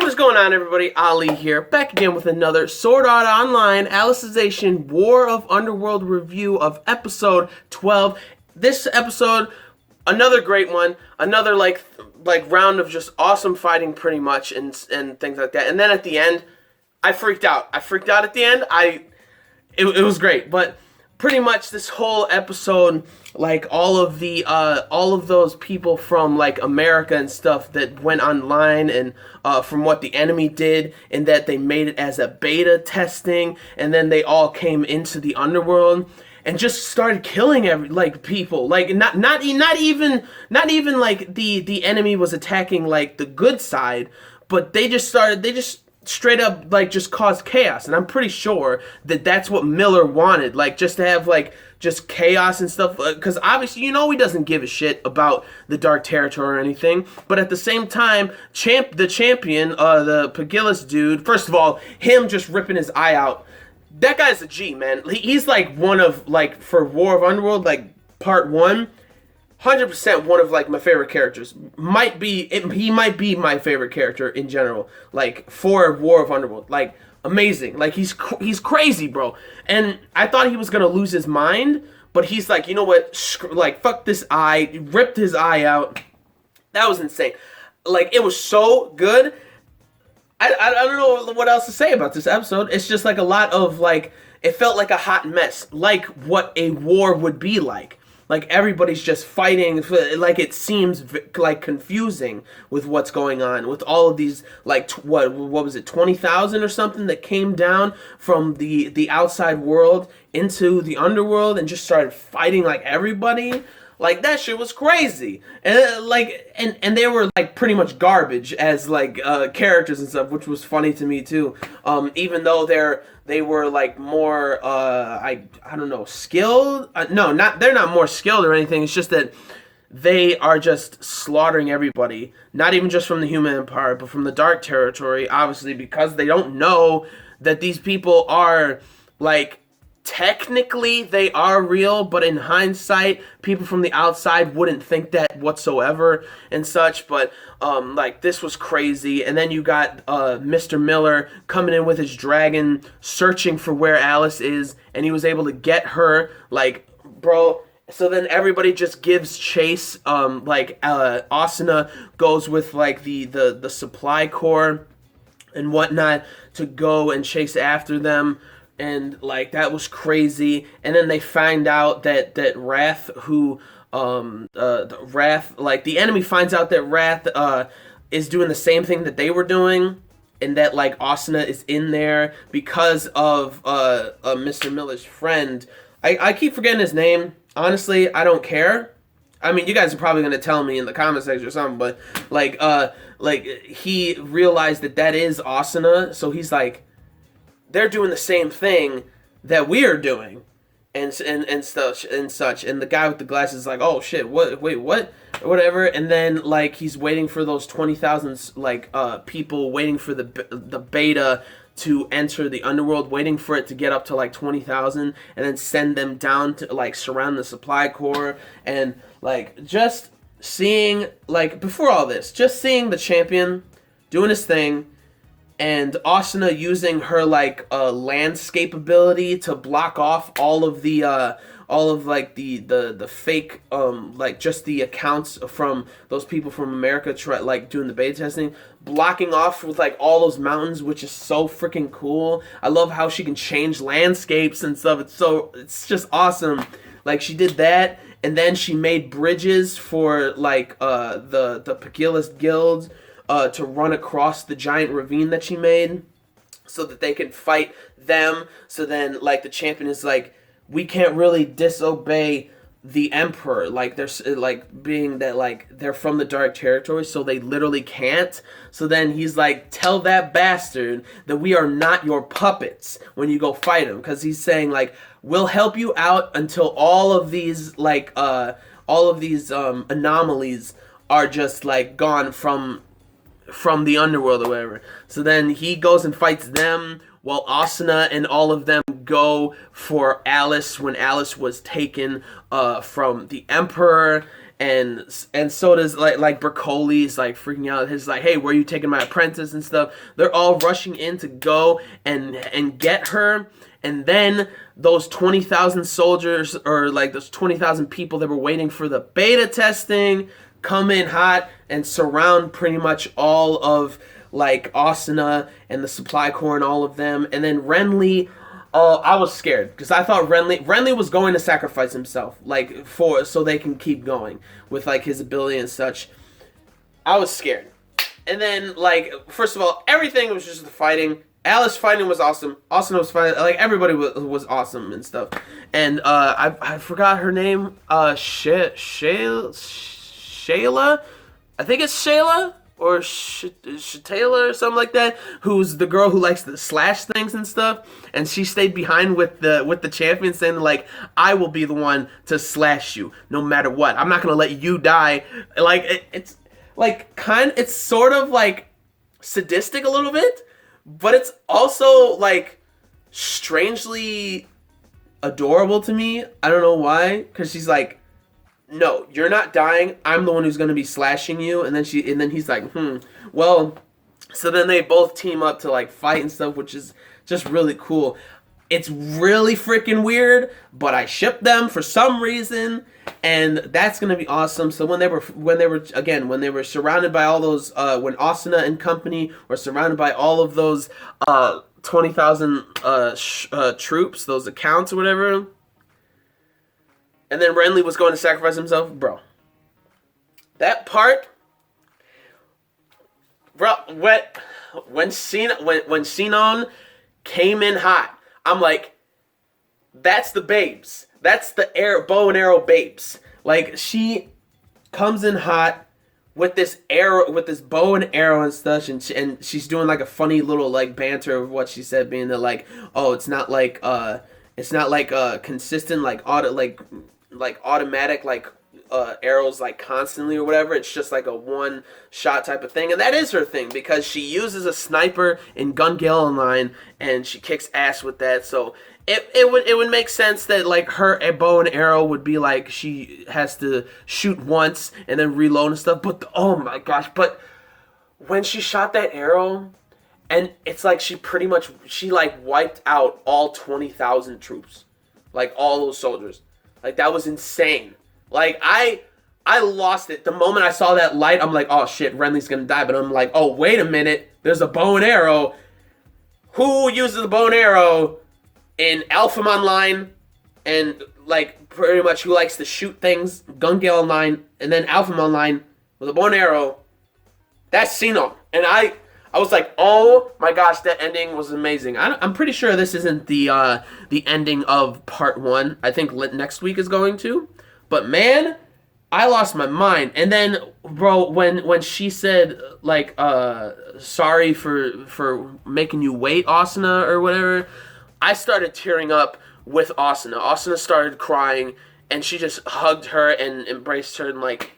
What's going on, everybody? Ali here, back again with another Sword Art Online Alicization War of Underworld review of episode 12. This episode, another great one, another like round of just awesome fighting, pretty much, and things like that. And then at the end, I freaked out. I freaked out at the end. It was great, but pretty much this whole episode, like all of those people from like America and stuff that went online, and from what the enemy did, and that they made it as a beta testing, and then they all came into the underworld and just started killing people. Like not even like the enemy was attacking like the good side, but they just straight up like just caused chaos. And I'm pretty sure that that's what Miller wanted, like just to have like just chaos and stuff, because obviously he doesn't give a shit about the Dark Territory or anything. But at the same time, the champion, the Pagillis dude, first of all, him just ripping his eye out, that guy's a G, man. He's like one of, like, for War of Underworld, like part 1, 100% one of like my favorite characters. He might be my favorite character in general, like for War of Underworld. Like amazing. Like he's crazy, bro. And I thought he was gonna lose his mind, but he's like, you know what? Like fuck this eye. Ripped his eye out. That was insane. Like it was so good. I don't know what else to say about this episode. It's just like a lot of like, it felt like a hot mess, like what a war would be like. Like everybody's just fighting, like it seems like confusing with what's going on, with all of these, like, what was it, 20,000 or something that came down from the outside world into the underworld and just started fighting like everybody. Like that shit was crazy, and they were like pretty much garbage as like characters and stuff, which was funny to me too. Even though they were like more I don't know, skilled. No, they're not more skilled or anything. It's just that they are just slaughtering everybody, not even just from the Human Empire, but from the Dark Territory. Obviously, because they don't know that these people are like. Technically, they are real, but in hindsight, people from the outside wouldn't think that whatsoever and such. But like this was crazy. And then you got Mr. Miller coming in with his dragon, searching for where Alice is, and he was able to get her. Like, bro. So then everybody just gives chase. Asuna goes with like the supply corps and whatnot to go and chase after them. And like that was crazy. And then they find out that Wrath, who Wrath, like the enemy finds out that Wrath is doing the same thing that they were doing, and that like Asuna is in there because of Mr. Miller's friend. I keep forgetting his name. Honestly, I don't care. I mean, you guys are probably gonna tell me in the comment section or something, but like he realized that is Asuna, so he's like, they're doing the same thing that we are doing, and such. And the guy with the glasses is like, oh shit, what? Wait, what? Or whatever. And then like he's waiting for those 20,000 like people, waiting for the beta to enter the underworld, waiting for it to get up to like 20,000, and then send them down to like surround the supply corps. And like just seeing, like before all this, just seeing the champion doing his thing. And Asuna using her like landscape ability to block off all of the fake like just the accounts from those people from America like doing the beta testing, blocking off with like all those mountains, which is so freaking cool. I love how she can change landscapes and stuff. It's just awesome. Like she did that, and then she made bridges for like the Pagillis guilds. To run across the giant ravine that she made so that they can fight them. So then, like, the champion is like, we can't really disobey the Emperor. Like, they're, like, being that, like, they're from the Dark Territory, so they literally can't. So then he's like, tell that bastard that we are not your puppets when you go fight him. Because he's saying, like, we'll help you out until all of these, like, anomalies are just, like, gone from the underworld or whatever. So then he goes and fights them, while Asuna and all of them go for Alice when Alice was taken from the Emperor. and so does like Broccoli's like freaking out. His like, hey, where are you taking my apprentice and stuff? They're all rushing in to go and get her. And then those 20,000 soldiers, or like those 20,000 people that were waiting for the beta testing, come in hot and surround pretty much all of like Asuna and the supply corps and all of them. And then Renly, I was scared because I thought Renly was going to sacrifice himself, like so they can keep going with like his ability and such. I was scared. And then like, first of all, everything was just the fighting. Alice fighting was awesome. Asuna was fighting, like everybody was awesome and stuff. And I forgot her name. Shayla, I think it's Shayla or Shatayla or something like that. Who's the girl who likes to slash things and stuff, and she stayed behind with the champion, saying like, I will be the one to slash you no matter what. I'm not gonna let you die. Like it's like it's sort of like sadistic a little bit. But it's also, like, strangely adorable to me. I don't know why. Because she's like, no, you're not dying. I'm the one who's going to be slashing you. And then he's like, well. So then they both team up to, like, fight and stuff, which is just really cool. It's really freaking weird, but I ship them for some reason, and that's gonna be awesome. So when they were surrounded by all those, when Asuna and company were surrounded by all of those 20,000 troops, those accounts or whatever, and then Renly was going to sacrifice himself, bro. That part, bro, when Sinon came in hot, I'm like, that's the babes. That's the bow and arrow babes. Like, she comes in hot with this bow and arrow and stuff, and she's doing like a funny little like banter of what she said, being that like, oh, it's not like consistent like automatic like arrows like constantly or whatever. It's just like a one shot type of thing, and that is her thing because she uses a sniper in Gun Gale Online and she kicks ass with that. So it would make sense that like her bow and arrow would be like she has to shoot once and then reload and stuff. But oh my gosh! But when she shot that arrow, and it's like she like wiped out all 20,000 troops, like all those soldiers. Like that was insane. Like, I lost it. The moment I saw that light, I'm like, oh shit, Renly's gonna die. But I'm like, oh, wait a minute. There's a bow and arrow. Who uses the bow and arrow in Alpha Online? And, like, pretty much who likes to shoot things? Gun Gale Online. And then Alpha Online with a bow and arrow. That's Sinon. And I was like, oh my gosh, that ending was amazing. I'm pretty sure this isn't the ending of part 1. I think next week is going to. But man, I lost my mind. And then, bro, when she said like, sorry for making you wait, Asuna or whatever, I started tearing up with Asuna. Asuna started crying, and she just hugged her and embraced her, and like,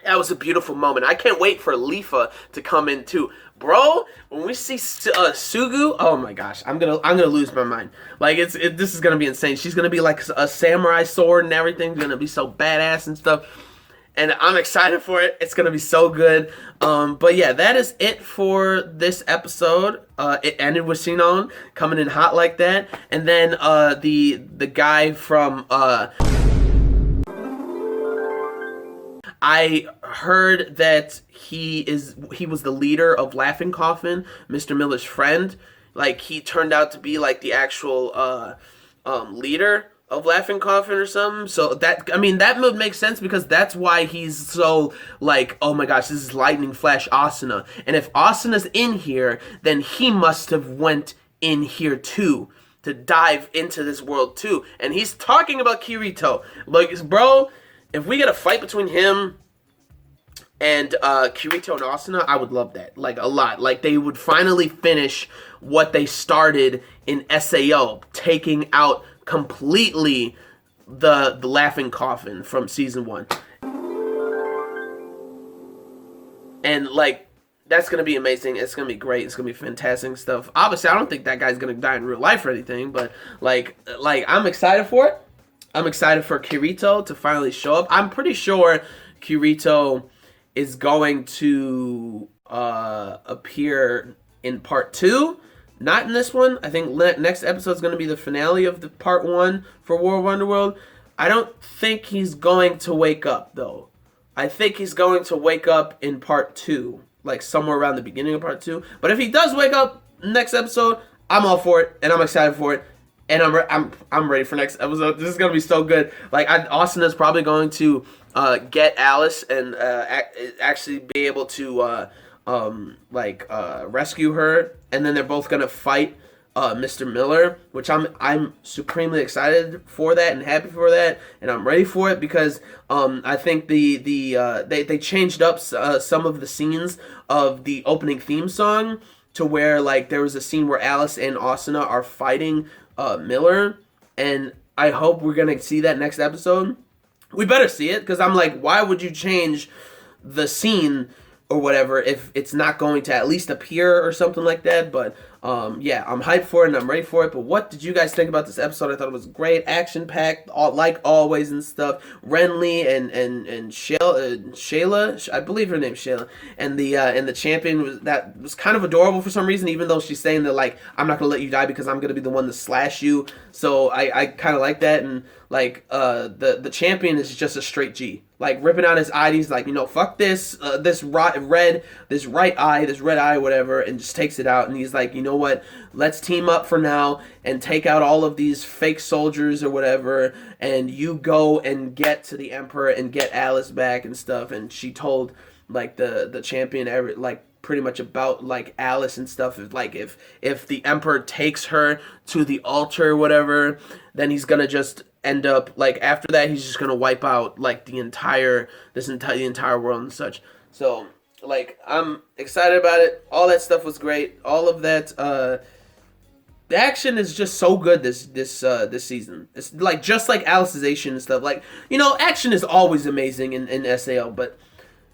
that was a beautiful moment. I can't wait for Lifa to come in too. Bro, when we see Sugu, oh my gosh, I'm gonna lose my mind. Like this is gonna be insane. She's gonna be like a samurai sword and everything. Gonna be so badass and stuff. And I'm excited for it. It's gonna be so good. But yeah, that is it for this episode. It ended with Sinon coming in hot like that, and then the guy from I heard that he was the leader of Laughing Coffin, Mr. Miller's friend. Like, he turned out to be like the actual leader of Laughing Coffin or something. So that would make sense because that's why he's so like, oh my gosh, this is Lightning Flash Asuna. And if Asuna's in here, then he must have went in here too to dive into this world too. And he's talking about Kirito. Like, bro, if we get a fight between him and Kirito and Asuna, I would love that, like, a lot. Like, they would finally finish what they started in SAO, taking out completely the Laughing Coffin from season 1. And, like, that's going to be amazing. It's going to be great. It's going to be fantastic stuff. Obviously, I don't think that guy's going to die in real life or anything, but, like, I'm excited for it. I'm excited for Kirito to finally show up. I'm pretty sure Kirito is going to appear in part 2. Not in this one. I think next episode is going to be the finale of the part 1 for War of Underworld. I don't think he's going to wake up, though. I think he's going to wake up in part 2, like somewhere around the beginning of part 2. But if he does wake up next episode, I'm all for it, and I'm excited for it, and I'm ready for next episode. This is going to be so good. Like, Austin is probably going to get Alice and actually be able to rescue her, and then they're both gonna fight Mr. Miller, which I'm supremely excited for that and happy for that, and I'm ready for it because I think they changed up some of the scenes of the opening theme song to where like there was a scene where Alice and Asuna are fighting Miller, and I hope we're gonna see that next episode. We better see it, because I'm like, why would you change the scene or whatever if it's not going to at least appear or something like that? But yeah, I'm hyped for it and I'm ready for it. But what did you guys think about this episode? I thought it was great, action packed, like always and stuff. Renly and Shayla, I believe her name's Shayla, and the champion was kind of adorable for some reason, even though she's saying that like, I'm not gonna let you die because I'm gonna be the one to slash you. So I kind of like that. And like the champion is just a straight G, like ripping out his eye. He's like, fuck this red eye, whatever, and just takes it out. And he's like, you know what? Let's team up for now and take out all of these fake soldiers or whatever. And you go and get to the Emperor and get Alice back and stuff. And she told like the champion like pretty much about like Alice and stuff. If the Emperor takes her to the altar or whatever, then he's gonna just end up like after that he's just gonna wipe out like the entire world and such. So like I'm excited about it. All that stuff was great. All of that the action is just so good this season. It's like just like Alicization and stuff. Like, action is always amazing in SAO, but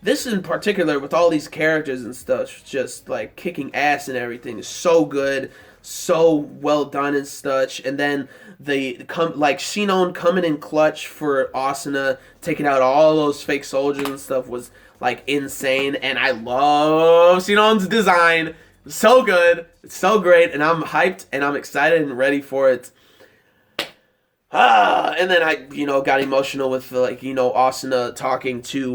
this in particular with all these characters and stuff, just like kicking ass and everything, is so good, so well done and such. And then Shinon coming in clutch for Asuna, taking out all those fake soldiers and stuff was like insane. And I love Shinon's design. So good. It's so great, and I'm hyped and I'm excited and ready for it. And then I, got emotional with Asuna talking to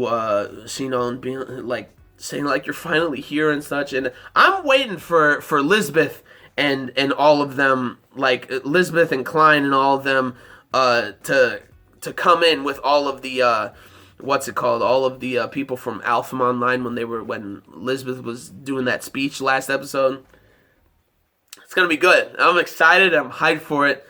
Shinon, being like saying like, you're finally here and such. And I'm waiting for Lisbeth and all of them, like Lisbeth and Klein and all of them to come in with all of the all of the people from Alpha Online when Lisbeth was doing that speech last episode. It's gonna be good. I'm excited. I'm hyped for it.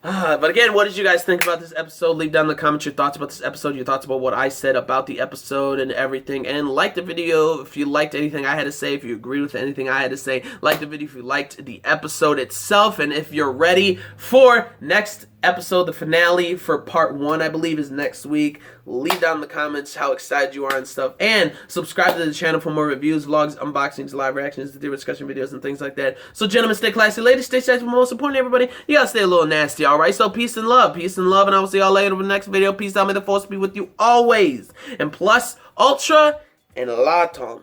But again, what did you guys think about this episode? Leave down in the comments your thoughts about this episode, your thoughts about what I said about the episode and everything. And like the video if you liked anything I had to say, if you agreed with anything I had to say. Like the video if you liked the episode itself. And if you're ready for next episode, the finale for part 1, I believe, is next week. Leave down in the comments how excited you are and stuff. And subscribe to the channel for more reviews, vlogs, unboxings, live reactions, theory discussion videos, and things like that. So gentlemen, stay classy. Ladies, stay safe. But most important, everybody, you gotta stay a little nasty, alright? So peace and love. Peace and love. And I will see y'all later in the next video. Peace out. May the force be with you always. And plus, ultra, and laton.